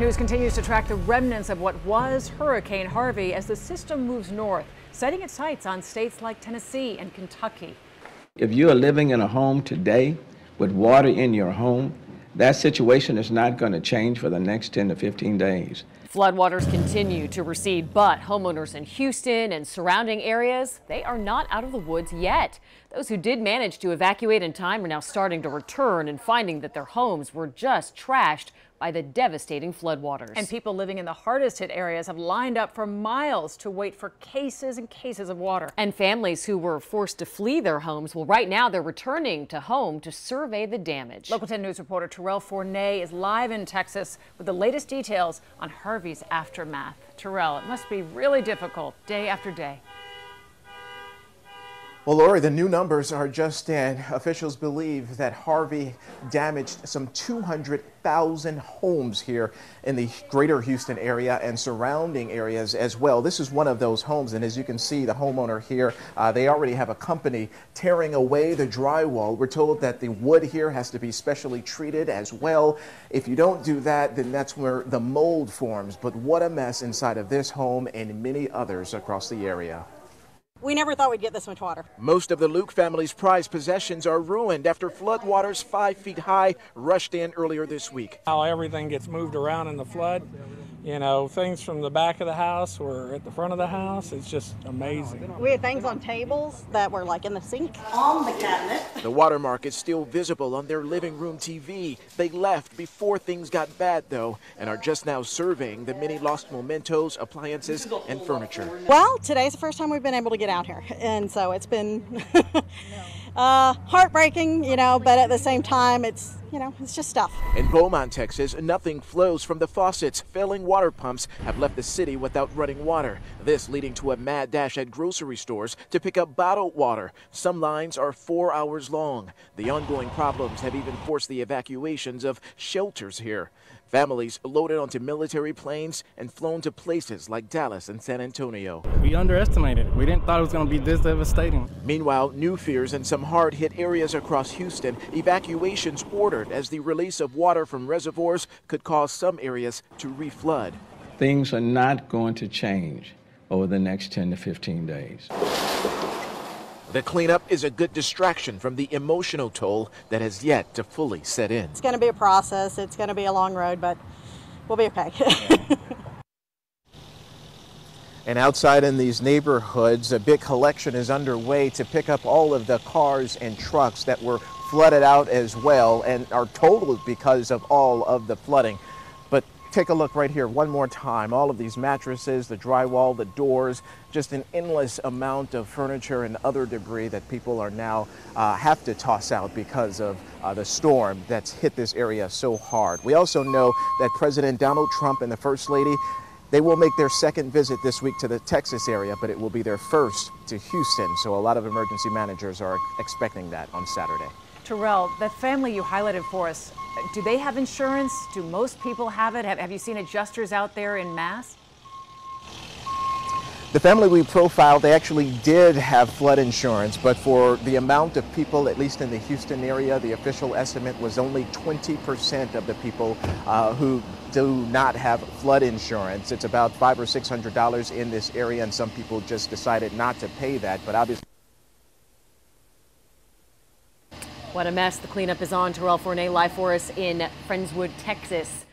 News continues to track the remnants of what was Hurricane Harvey as the system moves north, setting its sights on states like Tennessee and Kentucky. If you are living in a home today with water in your home, that situation is not going to change for the next 10 to 15 days. Floodwaters continue to recede, but homeowners in Houston and surrounding areas, they are not out of the woods yet. Those who did manage to evacuate in time are now starting to return and finding that their homes were just trashed by the devastating floodwaters. And people living in the hardest hit areas have lined up for miles to wait for cases and cases of water. And families who were forced to flee their homes, well, right now they're returning to home to survey the damage. Local 10 News reporter Terrell Fournay is live in Texas with the latest details on Harvey's aftermath. Terrell, it must be really difficult day after day. Well, Lori, the new numbers are just in. Officials believe that Harvey damaged some 200,000 homes here in the greater Houston area and surrounding areas as well. This is one of those homes, and as you can see, the homeowner here, they already have a company tearing away the drywall. We're told that the wood here has to be specially treated as well. If you don't do that, then that's where the mold forms. But what a mess inside of this home and many others across the area. We never thought we'd get this much water. Most of the Luke family's prized possessions are ruined after floodwaters 5 feet high rushed in earlier this week. How everything gets moved around in the flood, you know, things from the back of the house or at the front of the house, it's just amazing. We had things on tables that were like in the sink, on the cabinet. The watermark is still visible on their living room TV. They left before things got bad, though, and are just now surveying the many lost mementos, appliances, and furniture. Well, today's the first time we've been able to get out here, and so it's been heartbreaking, you know, but at the same time, it's just stuff. In Beaumont, Texas, nothing flows from the faucets. Failing water pumps have left the city without running water. This leading to a mad dash at grocery stores to pick up bottled water. Some lines are 4 hours long. The ongoing problems have even forced the evacuations of shelters here. Families loaded onto military planes and flown to places like Dallas and San Antonio. We underestimated. We didn't thought it was going to be this devastating. Meanwhile, new fears in some hard-hit areas across Houston. Evacuations ordered as the release of water from reservoirs could cause some areas to reflood. Things are not going to change over the next 10 to 15 days. The cleanup is a good distraction from the emotional toll that has yet to fully set in. It's going to be a process. It's going to be a long road, but we'll be okay. And outside in these neighborhoods, a big collection is underway to pick up all of the cars and trucks that were flooded out as well and are totaled because of all of the flooding. But take a look right here one more time. All of these mattresses, the drywall, the doors, just an endless amount of furniture and other debris that people are now have to toss out because of the storm that's hit this area so hard. We also know that President Donald Trump and the First Lady, they will make their second visit this week to the Texas area, but it will be their first to Houston. So a lot of emergency managers are expecting that on Saturday. Terrell, that family you highlighted for us, do they have insurance? Do most people have it? Have you seen adjusters out there in mass? The family we profiled, they actually did have flood insurance, but for the amount of people, at least in the Houston area, the official estimate was only 20% of the people who do not have flood insurance. It's about $500 or $600 in this area, and some people just decided not to pay that, but obviously. What a mess. The cleanup is on. Terrell Fournay live for us in Friendswood, Texas.